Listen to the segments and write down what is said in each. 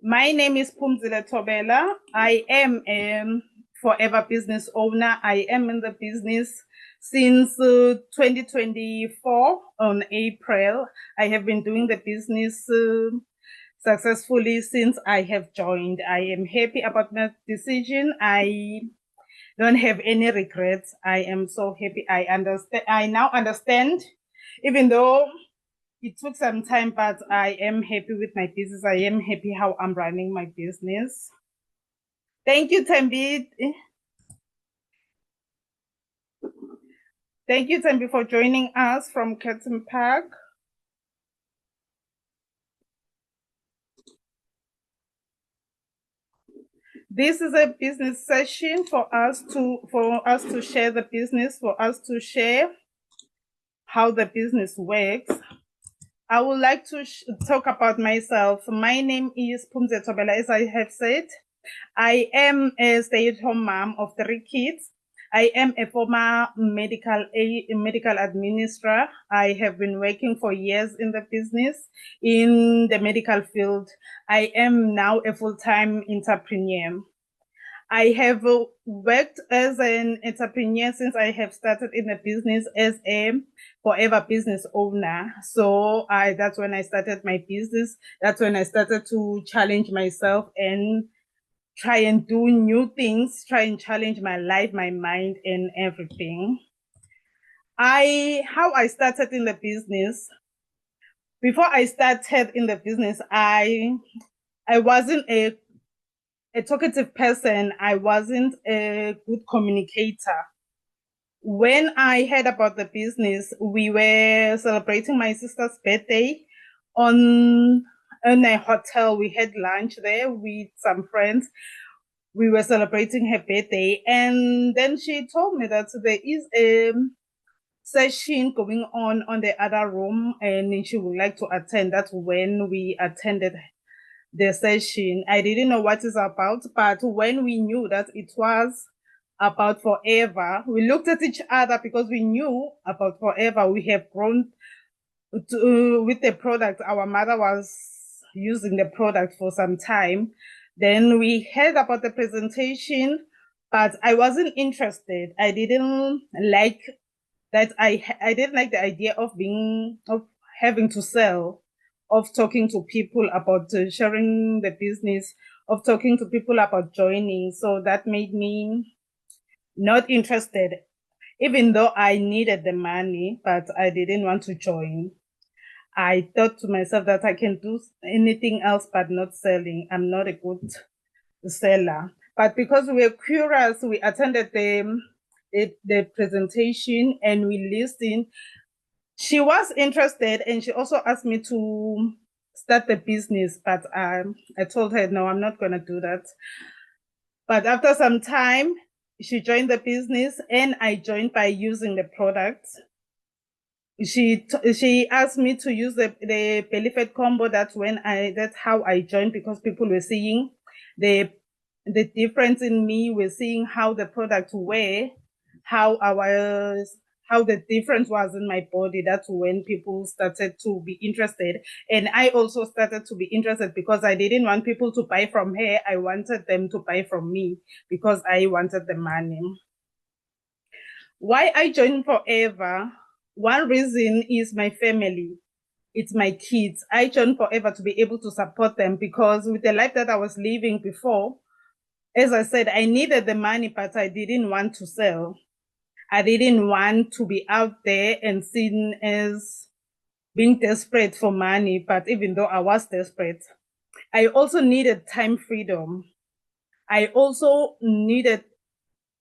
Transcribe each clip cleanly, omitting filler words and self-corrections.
My name is Phumzile Thobela. I am a forever business owner. I am in the business since 2024 on April. I have been doing the business successfully since I have joined. I am happy about my decision. I don't have any regrets. I am so happy. I now understand, even though it took some time, but I am happy with my business. I am happy how I'm running my business. Thank you, Tembi. Thank you, Tembi, for joining us from Curtin Park. This is a business session for us to share the business, for us to share how the business works. I would like to talk about myself. My name is Phumzile Thobela, as I have said. I am a stay-at-home mom of 3 kids. I am a former medical administrator. I have been working for years in the business, in the medical field. I am now a full-time entrepreneur. I have worked as an entrepreneur since I have started in the business as a forever business owner. So that's when I started my business. That's when I started to challenge myself and try and do new things, try and challenge my life, my mind, and everything. How I started in the business. Before I started in the business, I wasn't a talkative person. I wasn't a good communicator. When I heard about the business, we were celebrating my sister's birthday in a hotel. We had lunch there with some friends. We were celebrating her birthday, and then she told me that there is a session going on the other room and she would like to attend. That's when we attended the session. I didn't know what it's about, but when we knew that it was about forever, we looked at each other because we knew about forever. We have grown with the product. Our mother was using the product for some time. Then we heard about the presentation, but I wasn't interested. I didn't like that. I didn't like the idea of having to sell, of talking to people about sharing the business, of talking to people about joining. So that made me not interested, even though I needed the money, but I didn't want to join. I thought to myself that I can do anything else but not selling. I'm not a good seller. But because we were curious, we attended the presentation and we listened. She was interested and she also asked me to start the business, but I told her, no, I'm not going to do that. But after some time, she joined the business and I joined by using the products. She asked me to use the belly fat combo. That's how I joined, because people were seeing the difference in me. We're seeing how the products were, how the difference was in my body. That's when people started to be interested. And I also started to be interested because I didn't want people to buy from her. I wanted them to buy from me because I wanted the money. Why I joined Forever? One reason is my family. It's my kids. I joined Forever to be able to support them, because with the life that I was living before, as I said, I needed the money, but I didn't want to sell. I didn't want to be out there and seen as being desperate for money. But even though I was desperate, I also needed time freedom. I also needed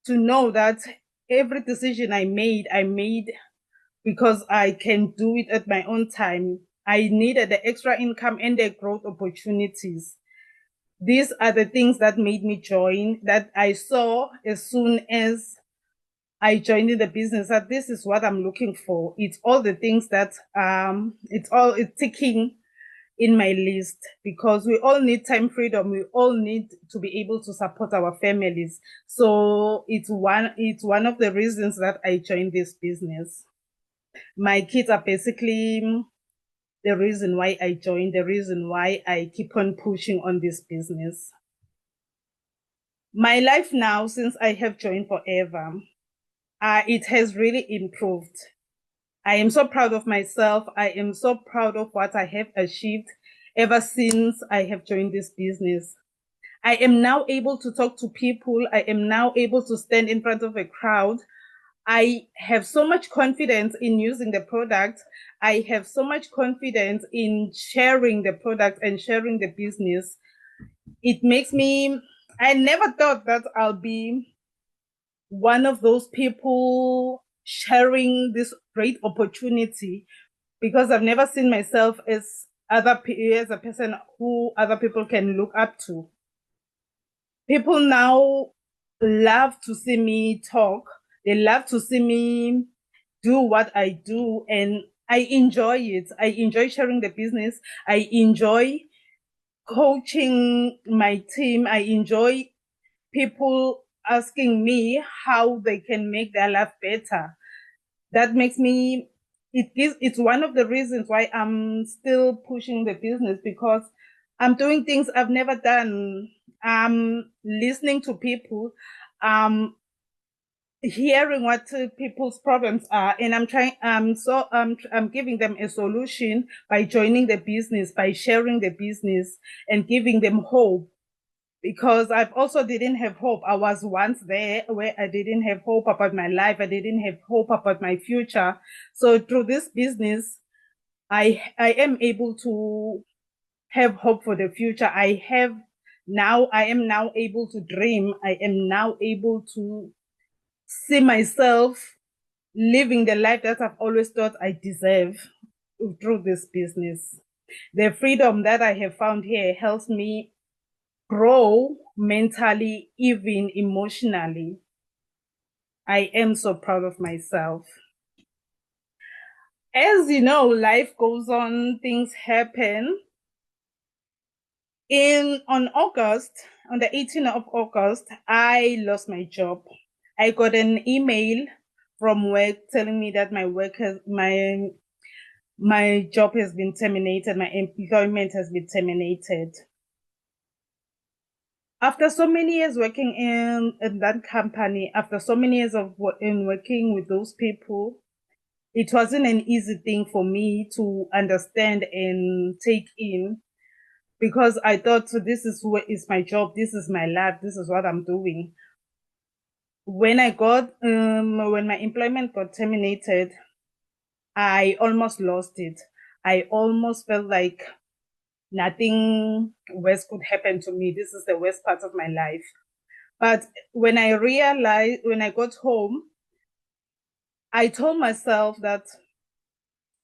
to know that every decision I made because I can do it at my own time. I needed the extra income and the growth opportunities. These are the things that made me join, that I saw as soon as I joined in the business, that this is what I'm looking for. It's all the things that it's ticking in my list, because we all need time freedom. We all need to be able to support our families. So it's one of the reasons that I joined this business. My kids are basically the reason why I joined, the reason why I keep on pushing on this business. My life now, since I have joined Forever, it has really improved. I am so proud of myself. I am so proud of what I have achieved ever since I have joined this business. I am now able to talk to people. I am now able to stand in front of a crowd. I have so much confidence in using the product. I have so much confidence in sharing the product and sharing the business. It makes me, I never thought that I'll be one of those people sharing this great opportunity, because I've never seen myself as as a person who other people can look up to. People now love to see me talk. They love to see me do what I do, and I enjoy it. I enjoy sharing the business. I enjoy coaching my team. I enjoy people asking me how they can make their life better. That makes me, it's one of the reasons why I'm still pushing the business, because I'm doing things I've never done. I'm listening to people, hearing what people's problems are, and I'm giving them a solution by joining the business, by sharing the business and giving them hope, because I've also didn't have hope. I was once there where I didn't have hope about my life. I didn't have hope about my future. So through this business, I am able to have hope for the future. I am now able to dream. I am now able to see myself living the life that I've always thought I deserve through this business. The freedom that I have found here helps me grow mentally, even emotionally. I am so proud of myself. As you know, life goes on, things happen. On the 18th of August, I lost my job. I got an email from work telling me that my job has been terminated, my employment has been terminated. After so many years working in that company, after so many years of working with those people, it wasn't an easy thing for me to understand and take in, because I thought, so this is what is my job, this is my life, this is what I'm doing. When when my employment got terminated, I almost lost it. I almost felt like nothing worse could happen to me. This is the worst part of my life. But when I got home, I told myself that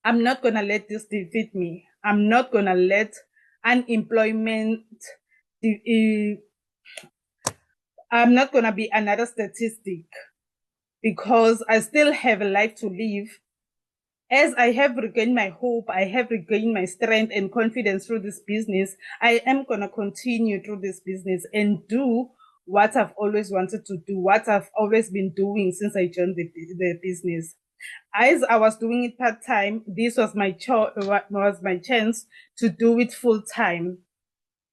I'm not going to let this defeat me. I'm not going to let unemployment, I'm not going to be another statistic, because I still have a life to live. As I have regained my hope, I have regained my strength and confidence through this business, I am going to continue through this business and do what I've always wanted to do, what I've always been doing since I joined the business. As I was doing it part time, this was my chance to do it full time.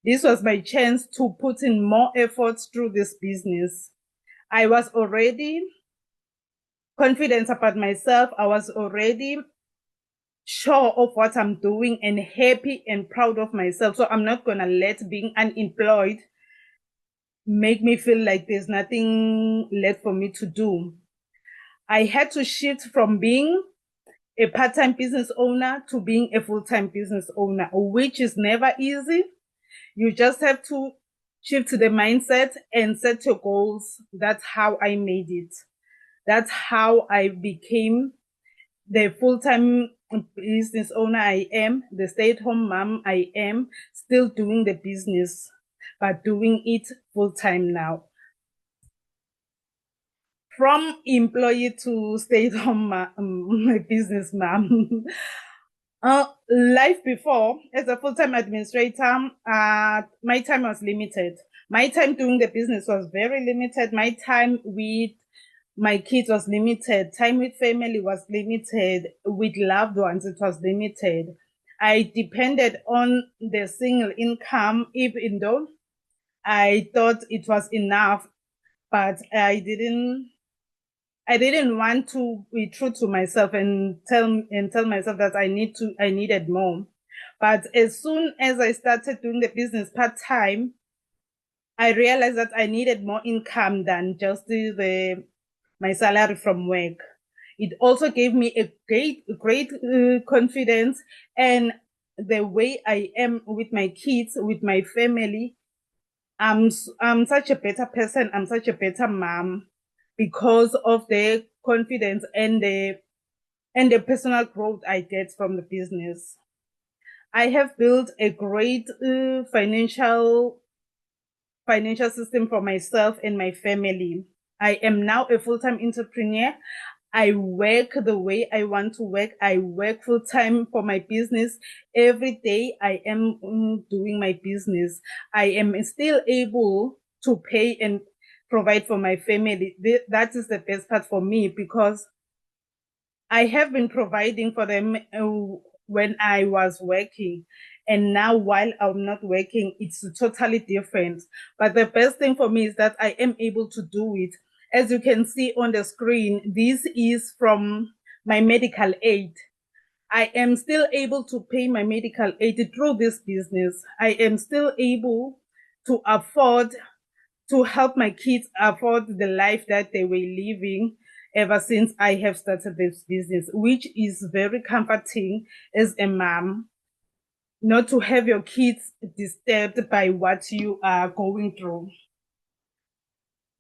This was my chance to put in more efforts through this business. I was already confident about myself. I was already sure of what I'm doing and happy and proud of myself. So I'm not going to let being unemployed make me feel like there's nothing left for me to do. I had to shift from being a part-time business owner to being a full-time business owner, which is never easy. You just have to shift to the mindset and set your goals. That's how I made it. That's how I became the full-time business owner I am, the stay-at-home mom I am, still doing the business, but doing it full-time now. From employee to stay-at-home business mom. Life before, as a full-time administrator, my time was limited. My time doing the business was very limited. My time with my kids was limited. Time with family was limited. With loved ones, it was limited. I depended on the single income, even though I thought it was enough, but I didn't want to be true to myself and tell myself that I needed more. But as soon as I started doing the business part-time, I realized that I needed more income than just my salary from work. It also gave me a great confidence, and the way I am with my kids, with my family. I'm such a better person. I'm such a better mom because of the confidence and the personal growth I get from the business. I have built a great financial system for myself and my family. I am now a full-time entrepreneur. I work the way I want to work. I work full time for my business. Every day I am doing my business. I am still able to pay and provide for my family. That is the best part for me because I have been providing for them when I was working. And now, while I'm not working, it's totally different. But the best thing for me is that I am able to do it. As you can see on the screen, this is from my medical aid. I am still able to pay my medical aid through this business. I am still able to afford to help my kids afford the life that they were living ever since I have started this business, which is very comforting as a mom, not to have your kids disturbed by what you are going through.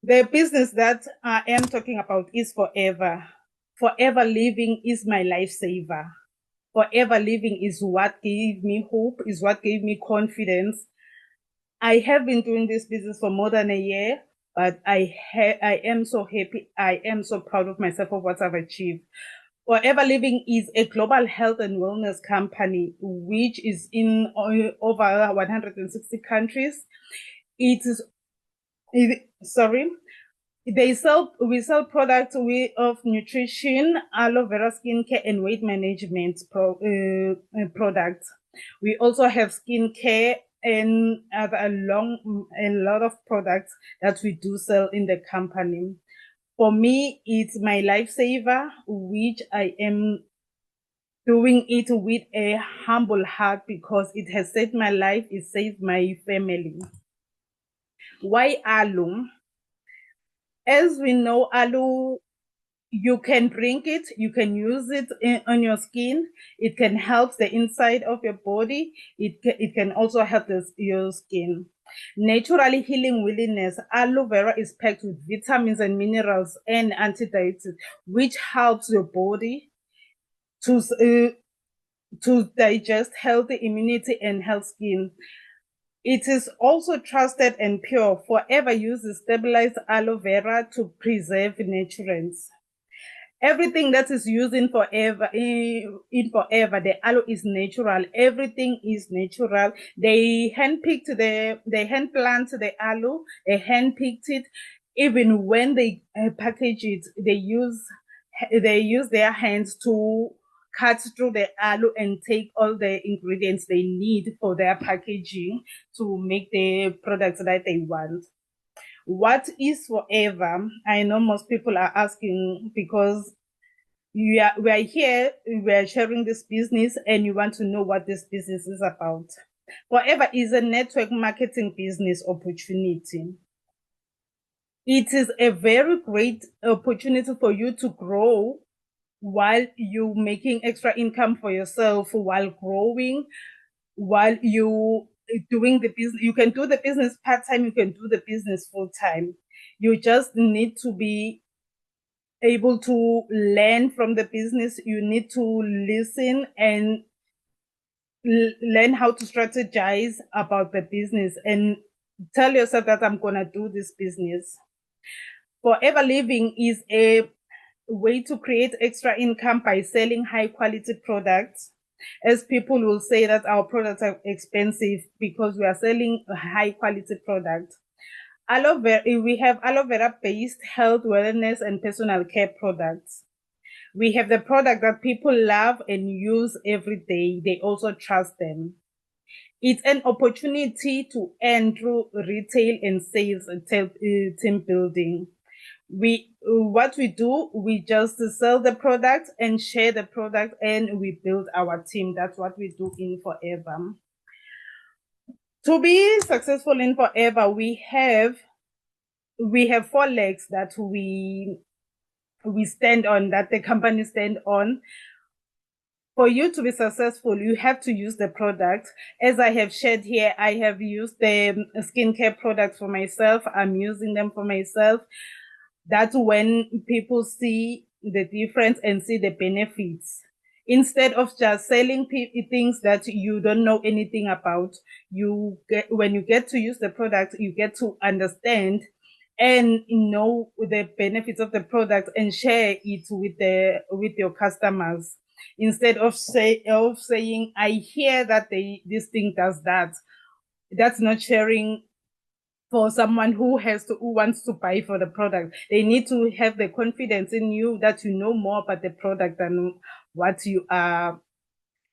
The business that I am talking about is Forever. Forever Living is my lifesaver. Forever Living is what gave me hope, is what gave me confidence. I have been doing this business for more than a year, but I am so happy. I am so proud of myself of what I've achieved. Forever Living is a global health and wellness company, which is in over 160 countries. It is, sorry, we sell products of nutrition, aloe vera skincare, and weight management products. We also have skincare and a lot of products that we do sell in the company. For me, it's my lifesaver, which I am doing it with a humble heart because it has saved my life, it saved my family. Why aloe? As we know, aloe, you can drink it, you can use it on your skin. It can help the inside of your body. It can also help your skin. Naturally healing willingness. Aloe vera is packed with vitamins and minerals and antioxidants, which helps your body to digest healthy immunity and health skin. It is also trusted and pure. Forever uses stabilized aloe vera to preserve nutrients. Everything that is used in Forever, the aloe is natural. Everything is natural. They hand plant the aloe. They hand picked it. Even when they package it, they use their hands to cut through the aloe and take all the ingredients they need for their packaging to make the products that they want. What is Forever? I know most people are asking because we are here, we are sharing this business, and you want to know what this business is about. Forever is a network marketing business opportunity. It is a very great opportunity for you to grow while you making extra income for yourself, while growing, while you doing the business. You can do the business part-time, you can do the business full-time. You just need to be able to learn from the business. You need to listen and learn how to strategize about the business and tell yourself that I'm going to do this business. Forever Living is a way to create extra income by selling high quality products. As people will say that our products are expensive because we are selling high quality products. We have aloe vera based health, wellness, and personal care products. We have the product that people love and use every day. They also trust them. It's an opportunity to earn through retail and sales and team building. What we do, we just sell the product and share the product, and we build our team. That's what we do in Forever. To be successful in Forever, we have 4 legs that we stand on, that the company stand on. For you to be successful, you have to use the product. As I have shared here, I have used the skincare products for myself. I'm using them for myself. That's when people see the difference and see the benefits. Instead of just selling things that you don't know anything about, when you get to use the product, you get to understand and know the benefits of the product and share it with your customers. Instead of saying, I hear that this thing does that. That's not sharing for someone who wants to buy for the product. They need to have the confidence in you that you know more about the product than what you are.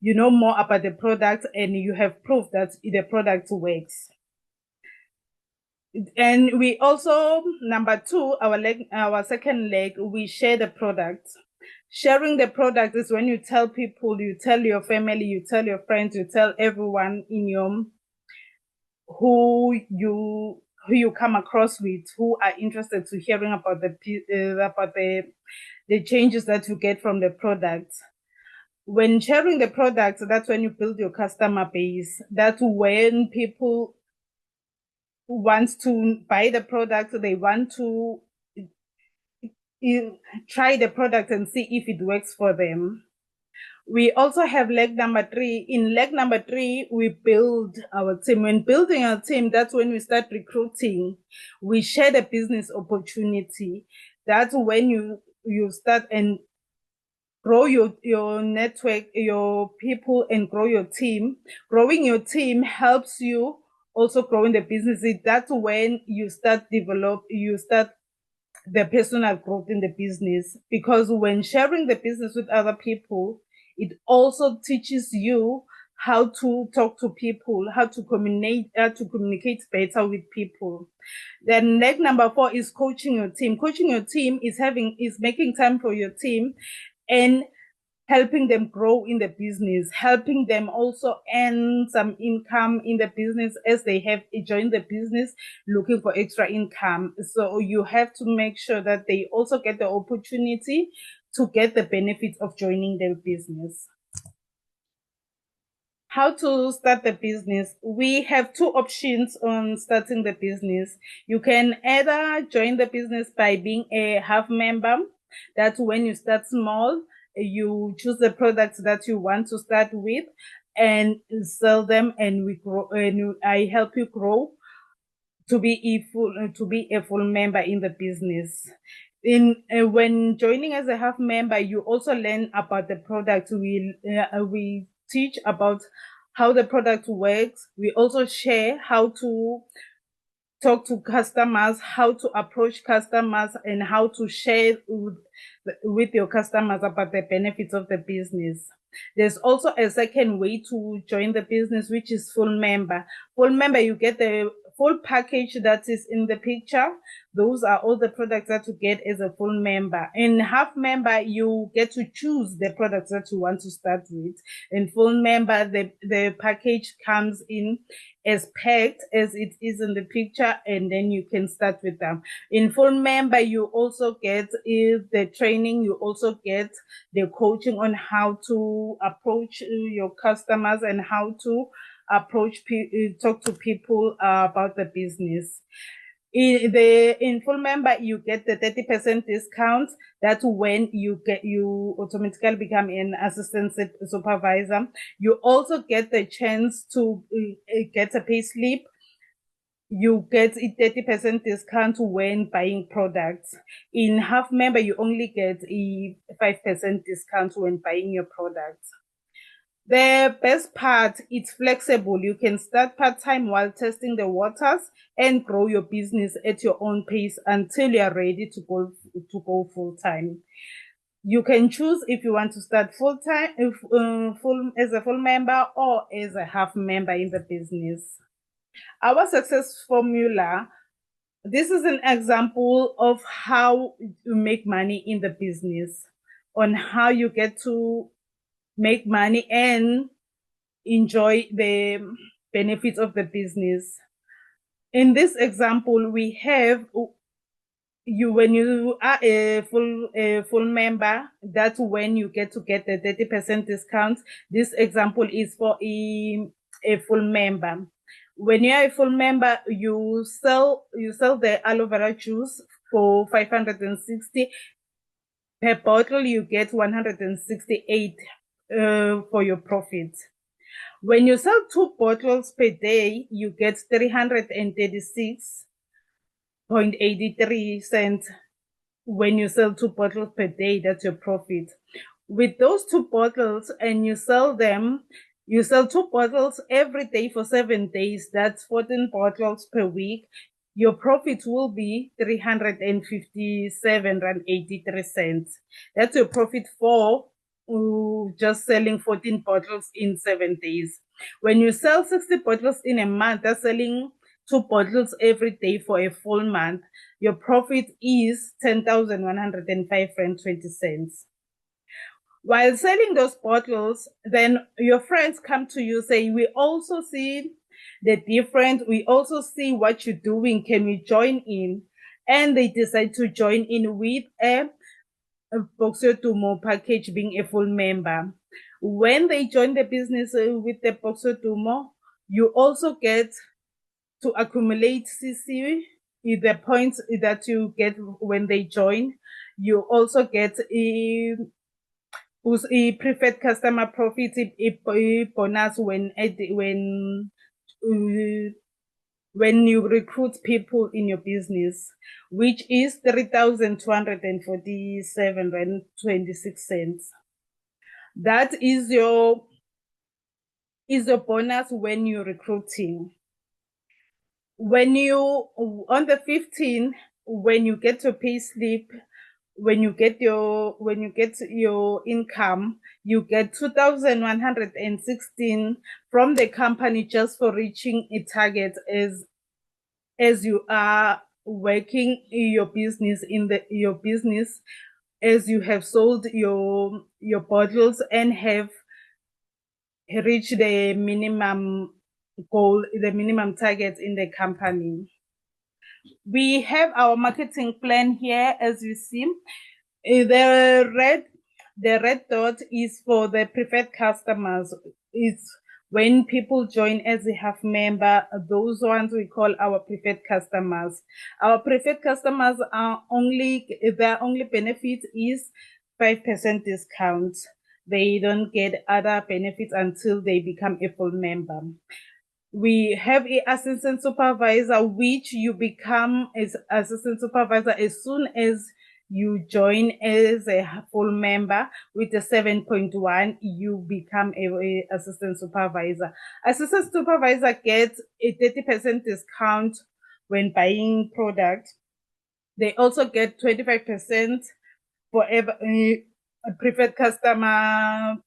You know more about the product and you have proof that the product works. And we also, number 2, our second leg, we share the product. Sharing the product is when you tell people, you tell your family, you tell your friends, you tell everyone in your who you come across with, who are interested to hearing about the changes that you get from the product. When sharing the product, that's when you build your customer base. That's when people want to buy the product, they want to try the product and see if it works for them. We also have leg number 3. In leg number 3, we build our team. When building our team, that's when we start recruiting. We share the business opportunity. That's when you start and grow your network, your people, and grow your team. Growing your team helps you also growing the business. That's when you start the personal growth in the business, because when sharing the business with other people, it also teaches you how to talk to people, how to communicate better with people. Then leg number 4 is coaching your team. Coaching your team is making time for your team and helping them grow in the business, helping them also earn some income in the business as they have joined the business looking for extra income. So you have to make sure that they also get the opportunity to get the benefits of joining their business. How to start the business? We have 2 options on starting the business. You can either join the business by being a half member. That's when you start small. You choose the products that you want to start with and sell them, and we grow. And I help you grow to be a full member in the business. When joining as a half member, you also learn about the product. We teach about how the product works. We also share how to talk to customers, how to approach customers, and how to share with your customers about the benefits of the business. There's also a second way to join the business, which is full member. Full member, you get the full package that is in the picture. Those are all the products that you get as a full member. In half member, you get to choose the products that you want to start with. In full member, the package comes in as packed as it is in the picture, and then you can start with them. In full member, you also get the training, you also get the coaching on how to approach your customers and how to talk to people about the business. In full member, you get the 30% discount. That's when you automatically become an assistant supervisor. You also get the chance to get a pay slip. You get a 30% discount when buying products. In half member, you only get a 5% discount when buying your products. The best part, it's flexible. You can start part-time while testing the waters and grow your business at your own pace until you are ready to go full-time. You can choose if you want to start full time, full as a full member or as a half member in the business. Our success formula. This is an example of how you make money in the business, on how you get to make money and enjoy the benefits of the business. In this example, we have you when you are a full member, that's when you get to get the 30% discount. This example is for a full member. When you are a full member, you sell the aloe vera juice for 560 per bottle. You get 168 for your profit. When you sell 2 bottles per day, you get 336.83 cents. When you sell 2 bottles per day, that's your profit. With those 2 bottles, and you sell 2 bottles every day for 7 days, that's 14 bottles per week. Your profit will be 357.83 cents. That's your profit for just selling 14 bottles in 7 days. When you sell 60 bottles in a month, that's selling 2 bottles every day for a full month. Your profit is 10,105.20 cents. While selling those bottles, then your friends come to you saying, we also see the difference. We also see what you're doing. Can we join in? And they decide to join in with a Boxer Tumo package, being a full member. When they join the business with the Boxer Tumo, you also get to accumulate CC, the points that you get when they join. You also get a preferred customer profit, a bonus when you recruit people in your business, which is 3,247.26 cents. That is your bonus when you're recruiting. When you on the 15th, when you get your pay slip, when you get your income, you get 2,116 from the company just for reaching a target as you are working in your business as you have sold your bottles and have reached the minimum goal, the minimum target in the company. We have our marketing plan here, as you see. The red dot is for the preferred customers. It's when people join as a half member, those ones we call our preferred customers. Our preferred customers are their only benefit is 5% discount. They don't get other benefits until they become a full member. We have an assistant supervisor, which you become as assistant supervisor as soon as you join as a full member. With the 7.1, you become a assistant supervisor. Assistant supervisor gets a 30% discount when buying product. They also get 25% for a preferred customer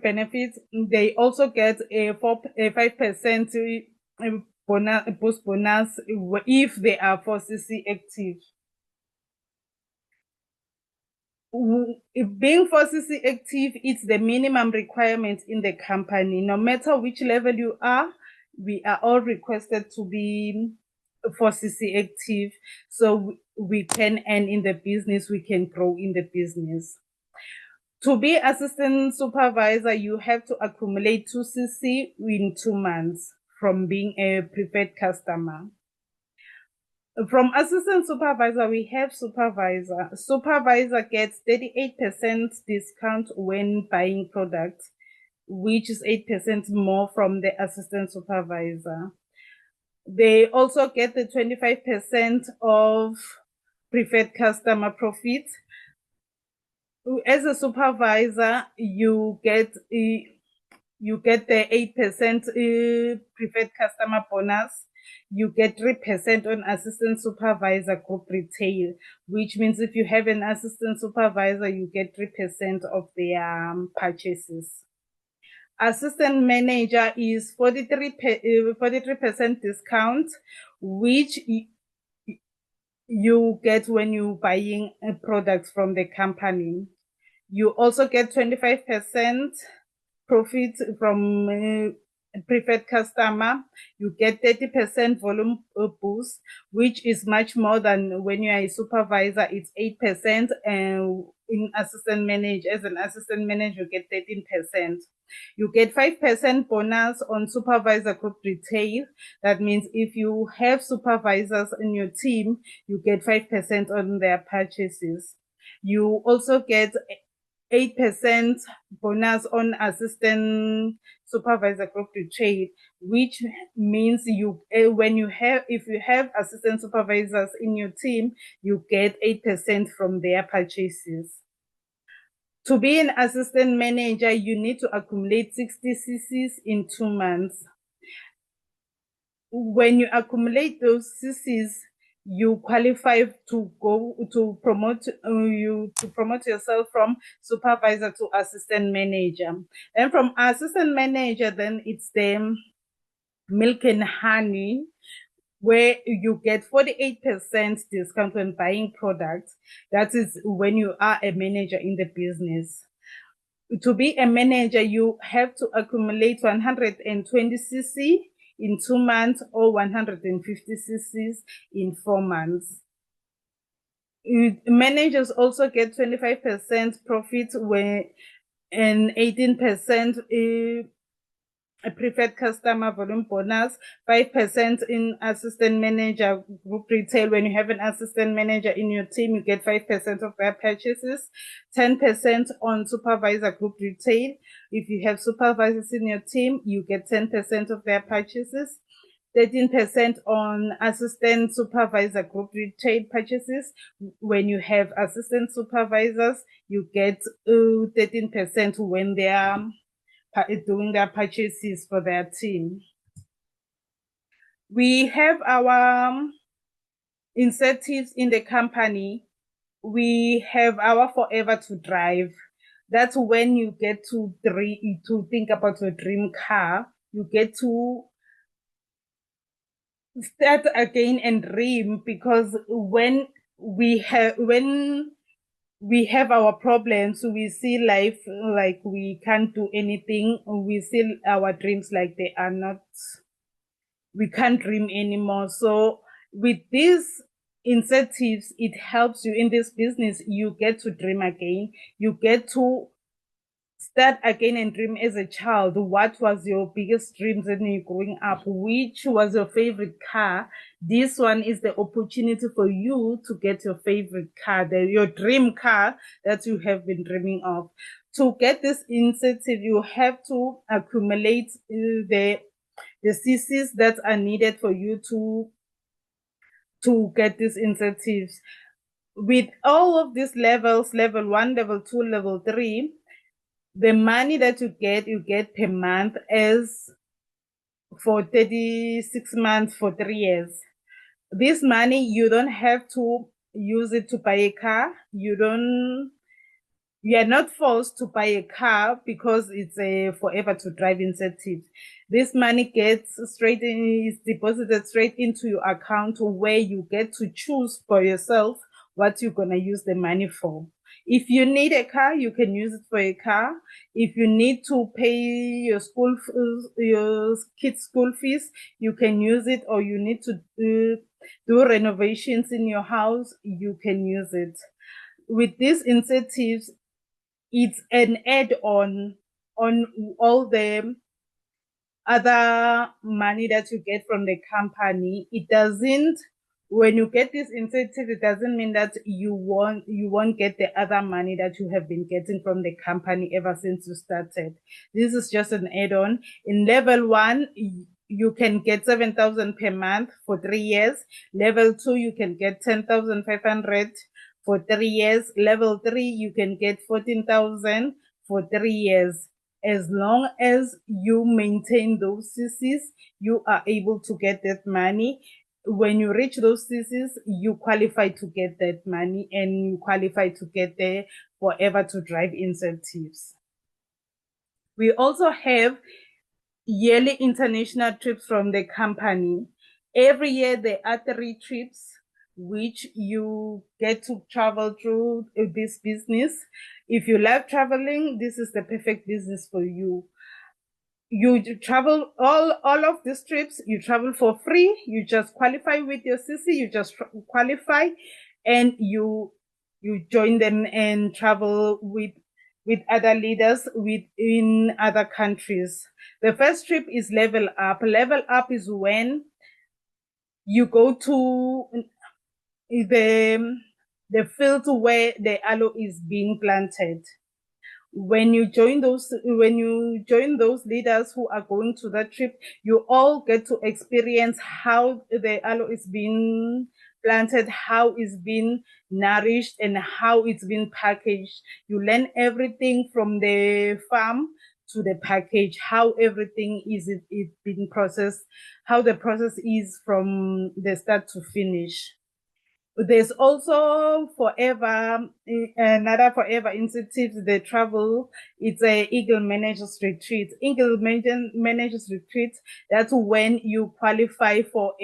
benefits. They also get a 5% boost bonus if they are 4CC active. Being 4CC active, it's the minimum requirement in the company. No matter which level you are, we are all requested to be 4CC active, so we can earn in the business, we can grow in the business. To be assistant supervisor, you have to accumulate 2CC in 2 months from being a preferred customer. From assistant supervisor, we have supervisor. Supervisor gets 38% discount when buying products, which is 8% more from the assistant supervisor. They also get the 25% of preferred customer profit. As a supervisor, you get the 8% preferred customer bonus. You get 3% on assistant supervisor group retail, which means if you have an assistant supervisor, you get 3% of their purchases. Assistant manager is 43% discount, which you get when you're buying products from the company. You also get 25% profit from preferred customer. You get 30% volume boost, which is much more than when you are a supervisor. It's 8%, and in assistant manager, as an assistant manager, you get 13%. You get 5% bonus on supervisor group retail. That means if you have supervisors in your team, you get 5% on their purchases. You also get 8% bonus on assistant supervisor group retail, which means if you have assistant supervisors in your team, you get 8% from their purchases. To be an assistant manager, you need to accumulate 60 CCs in 2 months. When you accumulate those CCs, you qualify to promote yourself from supervisor to assistant manager. And from assistant manager, then it's the milk and honey, where you get 48% discount when buying products. That is when you are a manager in the business. To be a manager, you have to accumulate 120 CC in 2 months or 150 CCs in 4 months. Managers also get 25% profit and 18% a preferred customer volume bonus, 5% in assistant manager group retail. When you have an assistant manager in your team, you get 5% of their purchases, 10% on supervisor group retail. If you have supervisors in your team, you get 10% of their purchases, 13% on assistant supervisor group retail purchases. When you have assistant supervisors, you get 13% when they are doing their purchases for their team. We have our incentives in the company. We have our Forever to Drive. That's when you get to think about your dream car. You get to start again and dream, because when we have our problems, we see life like we can't do anything. We see our dreams like we can't dream anymore. So with these incentives, it helps you in this business. You get to dream again. You get to start again and dream as a child. What was your biggest dreams when you were growing up? Which was your favorite car? This one is the opportunity for you to get your favorite car, your dream car that you have been dreaming of. To get this incentive, you have to accumulate the CCs that are needed for you to get these incentives. With all of these levels, level 1, level 2, level 3, the money that you get per month is for 36 months for 3 years. This money, you don't have to use it to buy a car. You are not forced to buy a car because it's a Forever to Drive incentive. This money is deposited straight into your account, where you get to choose for yourself what you're going to use the money for. If you need a car, you can use it for a car. If you need to pay your kids' school fees, you can use it. Or you need to do renovations in your house, you can use it. With these incentives, it's an add-on on all the other money that you get from the company. When you get this incentive, it doesn't mean that you won't get the other money that you have been getting from the company ever since you started. This is just an add-on. In level 1, you can get 7,000 per month for 3 years. Level 2, you can get 10,500 for 3 years. Level 3, you can get 14,000 for 3 years. As long as you maintain those CCs, you are able to get that money. When you reach those CCs, you qualify to get that money and you qualify to get the Forever to Drive incentives. We also have yearly international trips from the company. Every year there are 3 trips which you get to travel through this business. If you love traveling, this is the perfect business for you. You travel all of these trips, you travel for free, you just qualify with your CC, you just qualify and you join them and travel with other leaders within other countries. The first trip is Level Up. Level Up is when you go to the field where the aloe is being planted. When you join those leaders who are going to that trip, you all get to experience how the aloe is being planted, how it's been nourished, and how it's been packaged. You learn everything from the farm to the package, how everything is it being processed, how the process is from the start to finish. There's also another Forever Institute, the travel. It's a Eagle Managers Retreat. Eagle Managers Retreat, that's when you qualify for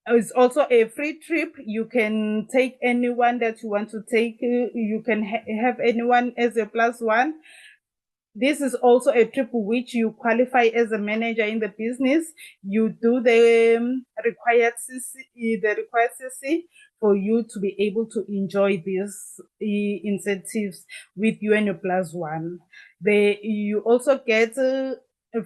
it's also a free trip. You can take anyone that you want to take. You can have anyone as a +1. This is also a trip which you qualify as a manager in the business. You do the required CC for you to be able to enjoy these incentives with you and your +1. You also get a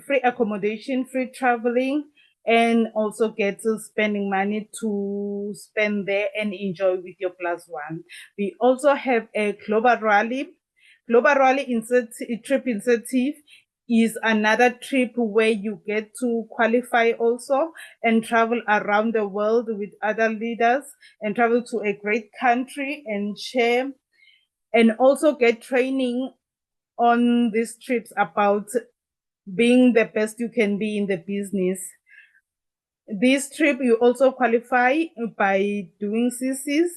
free accommodation, free traveling, and also get spending money to spend there and enjoy with your +1. We also have a global rally. Global Rally trip incentive is another trip where you get to qualify also and travel around the world with other leaders and travel to a great country and share and also get training on these trips about being the best you can be in the business. This trip you also qualify by doing CCs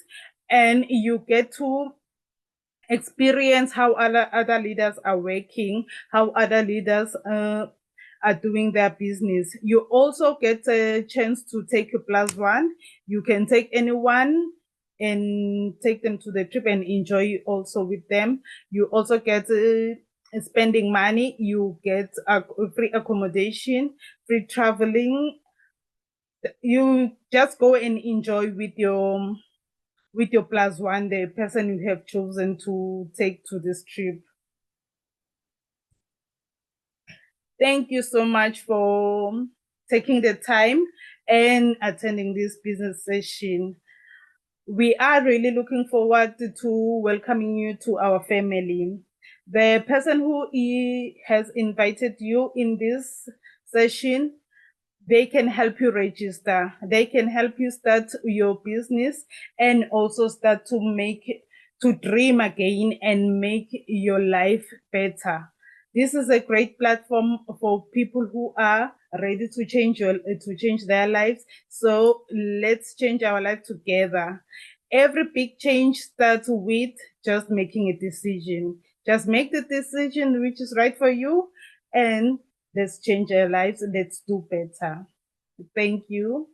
and you get to experience how other leaders are working, how other leaders are doing their business. You also get a chance to take a +1. You can take anyone and take them to the trip and enjoy also with them. You also get spending money. You get free accommodation, free traveling. You just go and enjoy with your +1, the person you have chosen to take to this trip. Thank you so much for taking the time and attending this business session. We are really looking forward to welcoming you to our family. The person who has invited you in this session, they can help you register. They can help you start your business and also start to dream again and make your life better. This is a great platform for people who are ready to change their lives. So let's change our life together. Every big change starts with just making a decision. Just make the decision which is right for you and let's change our lives. Let's do better. Thank you.